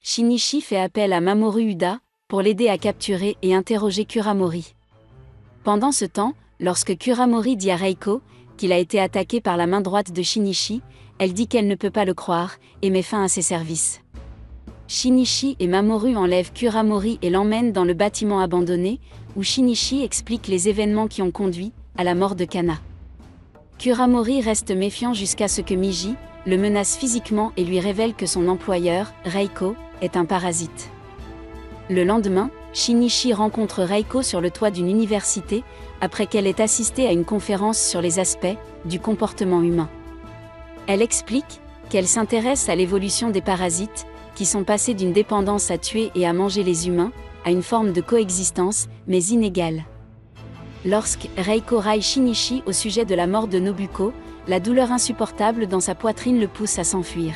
Shinichi fait appel à Mamoru Uda pour l'aider à capturer et interroger Kuramori. Pendant ce temps, lorsque Kuramori dit à Reiko qu'il a été attaqué par la main droite de Shinichi, elle dit qu'elle ne peut pas le croire et met fin à ses services. Shinichi et Mamoru enlèvent Kuramori et l'emmènent dans le bâtiment abandonné, où Shinichi explique les événements qui ont conduit à la mort de Kana. Kuramori reste méfiant jusqu'à ce que Miji le menace physiquement et lui révèle que son employeur, Reiko, est un parasite. Le lendemain, Shinichi rencontre Reiko sur le toit d'une université, après qu'elle ait assisté à une conférence sur les aspects du comportement humain. Elle explique qu'elle s'intéresse à l'évolution des parasites, qui sont passés d'une dépendance à tuer et à manger les humains, à une forme de coexistence, mais inégale. Lorsque Reiko raille Shinichi au sujet de la mort de Nobuko, la douleur insupportable dans sa poitrine le pousse à s'enfuir.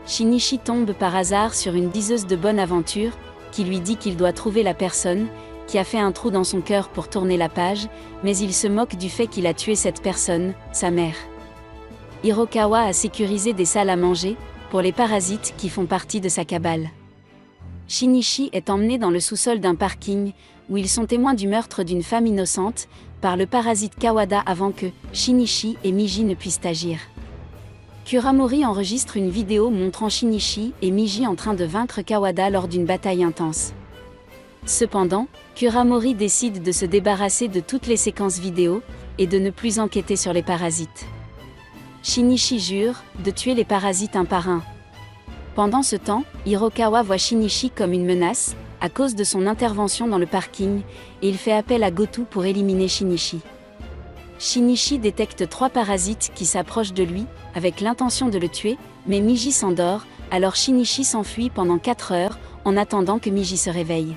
Shinichi tombe par hasard sur une diseuse de bonne aventure, qui lui dit qu'il doit trouver la personne qui a fait un trou dans son cœur pour tourner la page, mais il se moque du fait qu'il a tué cette personne, sa mère. Hirokawa a sécurisé des salles à manger pour les parasites qui font partie de sa cabale. Shinichi est emmené dans le sous-sol d'un parking, où ils sont témoins du meurtre d'une femme innocente, par le parasite Kawada avant que Shinichi et Miji ne puissent agir. Kuramori enregistre une vidéo montrant Shinichi et Miji en train de vaincre Kawada lors d'une bataille intense. Cependant, Kuramori décide de se débarrasser de toutes les séquences vidéo, et de ne plus enquêter sur les parasites. Shinichi jure de tuer les parasites un par un. Pendant ce temps, Hirokawa voit Shinichi comme une menace, à cause de son intervention dans le parking, et il fait appel à Goto pour éliminer Shinichi. Shinichi détecte 3 parasites qui s'approchent de lui, avec l'intention de le tuer, mais Miji s'endort, alors Shinichi s'enfuit pendant 4 heures, en attendant que Miji se réveille.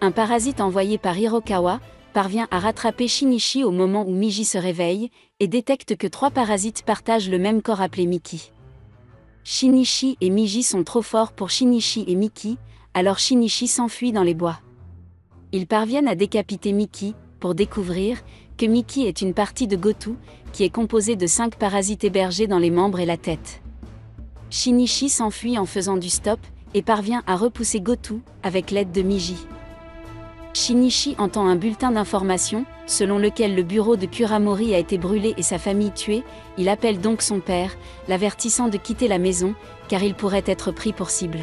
Un parasite envoyé par Hirokawa parvient à rattraper Shinichi au moment où Miji se réveille, et détecte que 3 parasites partagent le même corps appelé Miki. Shinichi et Miji sont trop forts pour Shinichi et Miki, alors Shinichi s'enfuit dans les bois. Ils parviennent à décapiter Miki, pour découvrir que Miki est une partie de Goto, qui est composée de 5 parasites hébergés dans les membres et la tête. Shinichi s'enfuit en faisant du stop, et parvient à repousser Goto, avec l'aide de Miji. Shinichi entend un bulletin d'information, selon lequel le bureau de Kuramori a été brûlé et sa famille tuée. Il appelle donc son père, l'avertissant de quitter la maison, car il pourrait être pris pour cible.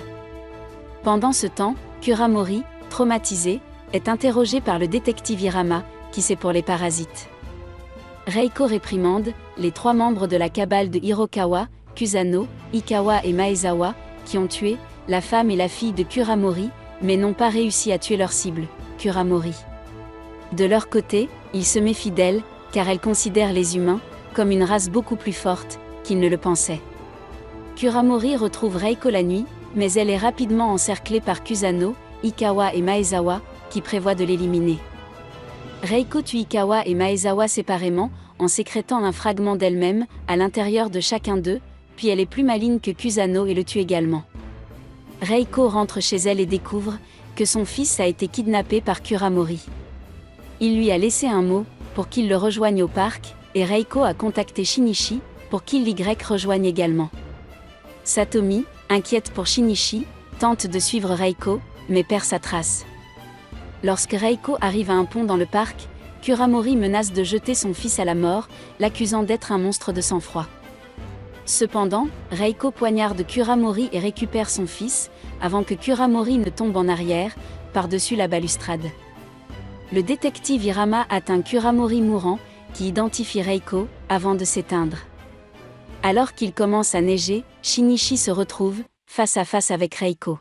Pendant ce temps, Kuramori, traumatisé, est interrogé par le détective Hirama, qui sait pour les parasites. Reiko réprimande les 3 membres de la cabale de Hirokawa, Kusano, Ikawa et Maezawa, qui ont tué la femme et la fille de Kuramori, mais n'ont pas réussi à tuer leur cible, Kuramori. De leur côté, ils se méfient d'elle, car elles considèrent les humains comme une race beaucoup plus forte qu'ils ne le pensaient. Kuramori retrouve Reiko la nuit, mais elle est rapidement encerclée par Kusano, Ikawa et Maezawa, qui prévoient de l'éliminer. Reiko tue Ikawa et Maezawa séparément, en sécrétant un fragment d'elle-même à l'intérieur de chacun d'eux, puis elle est plus maligne que Kusano et le tue également. Reiko rentre chez elle et découvre que son fils a été kidnappé par Kuramori. Il lui a laissé un mot pour qu'il le rejoigne au parc, et Reiko a contacté Shinichi pour qu'il l'y rejoigne également. Satomi, inquiète pour Shinichi, tente de suivre Reiko, mais perd sa trace. Lorsque Reiko arrive à un pont dans le parc, Kuramori menace de jeter son fils à la mort, l'accusant d'être un monstre de sang-froid. Cependant, Reiko poignarde Kuramori et récupère son fils, avant que Kuramori ne tombe en arrière, par-dessus la balustrade. Le détective Hirama atteint Kuramori mourant, qui identifie Reiko, avant de s'éteindre. Alors qu'il commence à neiger, Shinichi se retrouve face à face avec Reiko.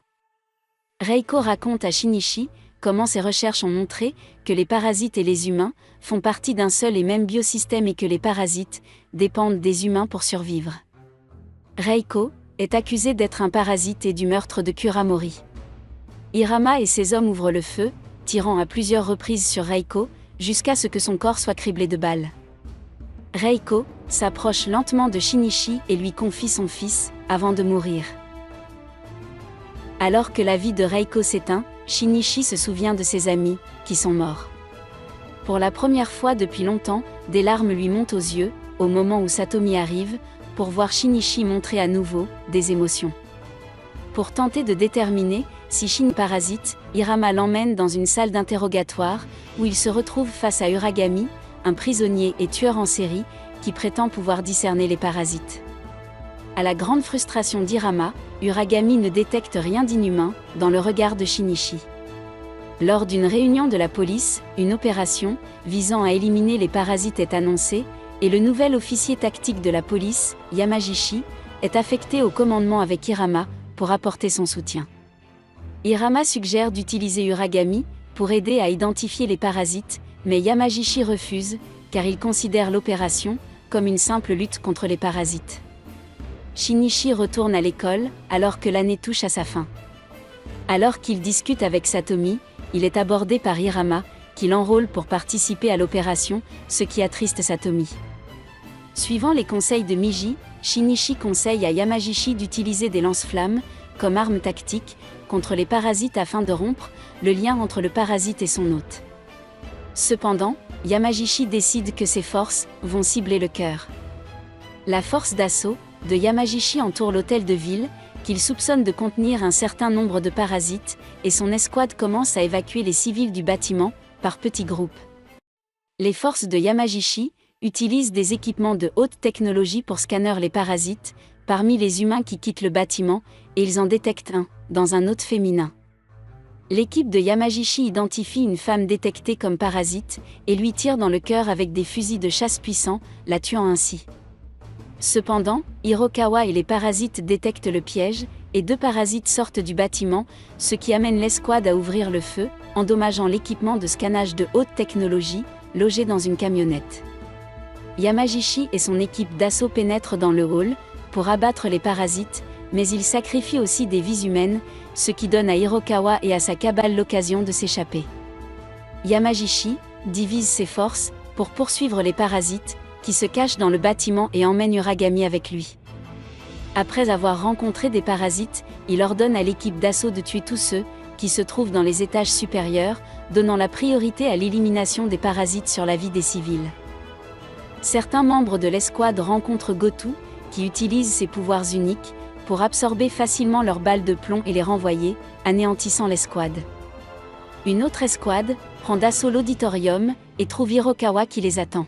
Reiko raconte à Shinichi comment ses recherches ont montré que les parasites et les humains font partie d'un seul et même biosystème et que les parasites dépendent des humains pour survivre. Reiko est accusé d'être un parasite et du meurtre de Kuramori. Hirama et ses hommes ouvrent le feu, tirant à plusieurs reprises sur Reiko, jusqu'à ce que son corps soit criblé de balles. Reiko s'approche lentement de Shinichi et lui confie son fils, avant de mourir. Alors que la vie de Reiko s'éteint, Shinichi se souvient de ses amis, qui sont morts. Pour la première fois depuis longtemps, des larmes lui montent aux yeux, au moment où Satomi arrive, pour voir Shinichi montrer à nouveau des émotions. Pour tenter de déterminer si Shinichi est parasite, Hirama l'emmène dans une salle d'interrogatoire, où il se retrouve face à Uragami, un prisonnier et tueur en série, qui prétend pouvoir discerner les parasites. À la grande frustration d'Hirama, Uragami ne détecte rien d'inhumain dans le regard de Shinichi. Lors d'une réunion de la police, une opération visant à éliminer les parasites est annoncée, et le nouvel officier tactique de la police, Yamagishi, est affecté au commandement avec Hirama pour apporter son soutien. Hirama suggère d'utiliser Uragami pour aider à identifier les parasites, mais Yamagishi refuse, car il considère l'opération comme une simple lutte contre les parasites. Shinichi retourne à l'école, alors que l'année touche à sa fin. Alors qu'il discute avec Satomi, il est abordé par Hirama, qui l'enrôle pour participer à l'opération, ce qui attriste Satomi. Suivant les conseils de Miji, Shinichi conseille à Yamagishi d'utiliser des lance-flammes, comme arme tactique, contre les parasites afin de rompre le lien entre le parasite et son hôte. Cependant, Yamagishi décide que ses forces vont cibler le cœur. La force d'assaut de Yamagishi entoure l'hôtel de ville, qu'il soupçonne de contenir un certain nombre de parasites, et son escouade commence à évacuer les civils du bâtiment, par petits groupes. Les forces de Yamagishi utilisent des équipements de haute technologie pour scanner les parasites, parmi les humains qui quittent le bâtiment, et ils en détectent un, dans un hôte féminin. L'équipe de Yamagishi identifie une femme détectée comme parasite, et lui tire dans le cœur avec des fusils de chasse puissants, la tuant ainsi. Cependant, Hirokawa et les parasites détectent le piège, et 2 parasites sortent du bâtiment, ce qui amène l'escouade à ouvrir le feu, endommageant l'équipement de scannage de haute technologie, logé dans une camionnette. Yamagishi et son équipe d'assaut pénètrent dans le hall, pour abattre les parasites, mais ils sacrifient aussi des vies humaines, ce qui donne à Hirokawa et à sa cabale l'occasion de s'échapper. Yamagishi divise ses forces, pour poursuivre les parasites, qui se cachent dans le bâtiment et emmène Uragami avec lui. Après avoir rencontré des parasites, il ordonne à l'équipe d'assaut de tuer tous ceux qui se trouvent dans les étages supérieurs, donnant la priorité à l'élimination des parasites sur la vie des civils. Certains membres de l'escouade rencontrent Gotou, qui utilise ses pouvoirs uniques, pour absorber facilement leurs balles de plomb et les renvoyer, anéantissant l'escouade. Une autre escouade prend d'assaut l'auditorium, et trouve Hirokawa qui les attend.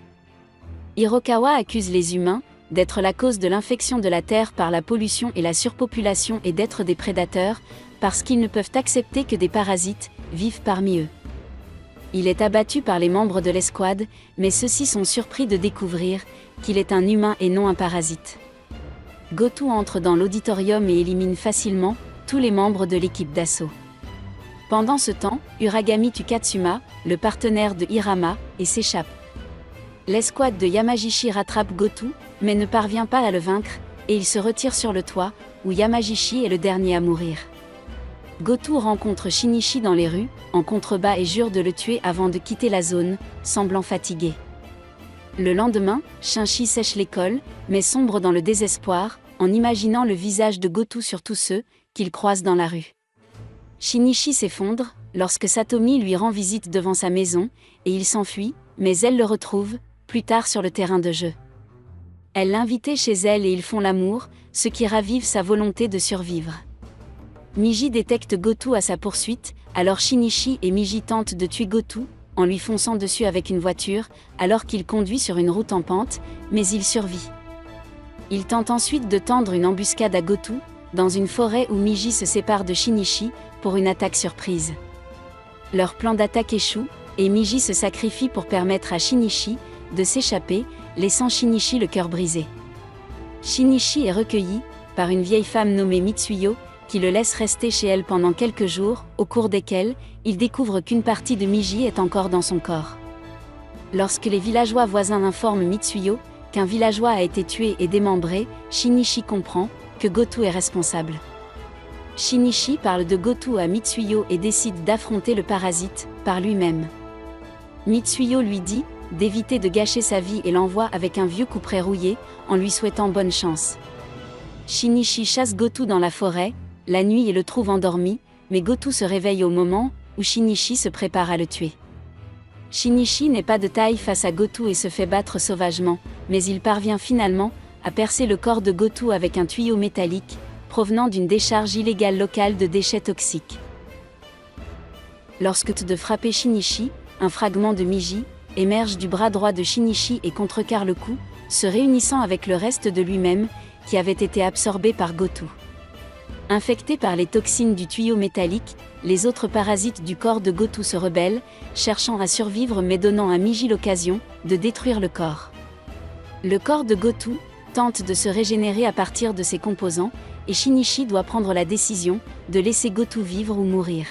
Hirokawa accuse les humains d'être la cause de l'infection de la Terre par la pollution et la surpopulation et d'être des prédateurs, parce qu'ils ne peuvent accepter que des parasites vivent parmi eux. Il est abattu par les membres de l'escouade, mais ceux-ci sont surpris de découvrir qu'il est un humain et non un parasite. Gotou entre dans l'auditorium et élimine facilement tous les membres de l'équipe d'assaut. Pendant ce temps, Uragami tue Katsuma, le partenaire de Hirama, et s'échappe. L'escouade de Yamagishi rattrape Gotou, mais ne parvient pas à le vaincre, et il se retire sur le toit, où Yamagishi est le dernier à mourir. Gotou rencontre Shinichi dans les rues, en contrebas et jure de le tuer avant de quitter la zone, semblant fatigué. Le lendemain, Shinichi sèche l'école, mais sombre dans le désespoir, en imaginant le visage de Gotou sur tous ceux qu'il croise dans la rue. Shinichi s'effondre, lorsque Satomi lui rend visite devant sa maison, et il s'enfuit, mais elle le retrouve, plus tard sur le terrain de jeu. Elle l'invite chez elle et ils font l'amour, ce qui ravive sa volonté de survivre. Miji détecte Gotou à sa poursuite, alors Shinichi et Miji tentent de tuer Gotou, en lui fonçant dessus avec une voiture, alors qu'il conduit sur une route en pente, mais il survit. Il tente ensuite de tendre une embuscade à Gotou, dans une forêt où Miji se sépare de Shinichi, pour une attaque surprise. Leur plan d'attaque échoue, et Miji se sacrifie pour permettre à Shinichi de s'échapper, laissant Shinichi le cœur brisé. Shinichi est recueilli par une vieille femme nommée Mitsuyo, qui le laisse rester chez elle pendant quelques jours, au cours desquels il découvre qu'une partie de Miji est encore dans son corps. Lorsque les villageois voisins informent Mitsuyo qu'un villageois a été tué et démembré, Shinichi comprend que Gotou est responsable. Shinichi parle de Gotou à Mitsuyo et décide d'affronter le parasite par lui-même. Mitsuyo lui dit d'éviter de gâcher sa vie et l'envoie avec un vieux couperet rouillé, en lui souhaitant bonne chance. Shinichi chasse Gotou dans la forêt, la nuit et le trouve endormi, mais Gotou se réveille au moment où Shinichi se prépare à le tuer. Shinichi n'est pas de taille face à Gotou et se fait battre sauvagement, mais il parvient finalement à percer le corps de Gotou avec un tuyau métallique, provenant d'une décharge illégale locale de déchets toxiques. Lorsque de frapper Shinichi, un fragment de Miji émerge du bras droit de Shinichi et contrecarre le coup, se réunissant avec le reste de lui-même, qui avait été absorbé par Gotou. Infectés par les toxines du tuyau métallique, les autres parasites du corps de Gotou se rebellent, cherchant à survivre mais donnant à Miji l'occasion de détruire le corps. Le corps de Gotou tente de se régénérer à partir de ses composants, et Shinichi doit prendre la décision de laisser Gotou vivre ou mourir.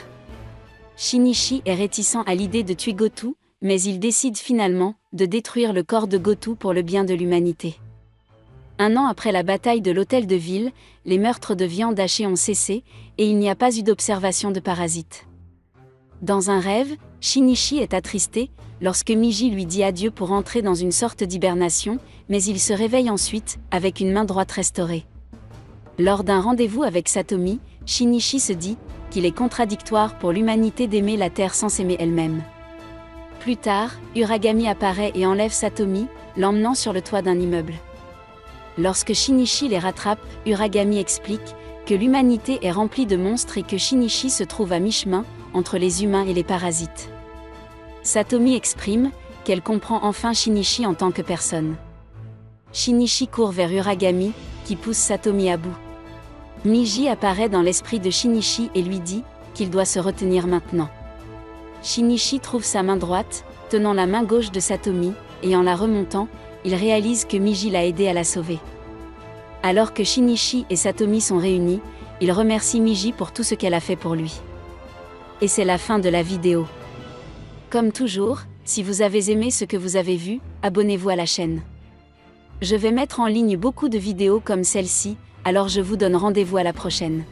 Shinichi est réticent à l'idée de tuer Gotou, mais il décide finalement de détruire le corps de Gotou pour le bien de l'humanité. Un an après la bataille de l'hôtel de ville, les meurtres de viande hachée ont cessé, et il n'y a pas eu d'observation de parasites. Dans un rêve, Shinichi est attristé, lorsque Miji lui dit adieu pour entrer dans une sorte d'hibernation, mais il se réveille ensuite, avec une main droite restaurée. Lors d'un rendez-vous avec Satomi, Shinichi se dit qu'il est contradictoire pour l'humanité d'aimer la Terre sans s'aimer elle-même. Plus tard, Uragami apparaît et enlève Satomi, l'emmenant sur le toit d'un immeuble. Lorsque Shinichi les rattrape, Uragami explique que l'humanité est remplie de monstres et que Shinichi se trouve à mi-chemin entre les humains et les parasites. Satomi exprime qu'elle comprend enfin Shinichi en tant que personne. Shinichi court vers Uragami, qui pousse Satomi à bout. Miji apparaît dans l'esprit de Shinichi et lui dit qu'il doit se retenir maintenant. Shinichi trouve sa main droite, tenant la main gauche de Satomi, et en la remontant, il réalise que Miji l'a aidé à la sauver. Alors que Shinichi et Satomi sont réunis, il remercie Miji pour tout ce qu'elle a fait pour lui. Et c'est la fin de la vidéo. Comme toujours, si vous avez aimé ce que vous avez vu, abonnez-vous à la chaîne. Je vais mettre en ligne beaucoup de vidéos comme celle-ci, alors je vous donne rendez-vous à la prochaine.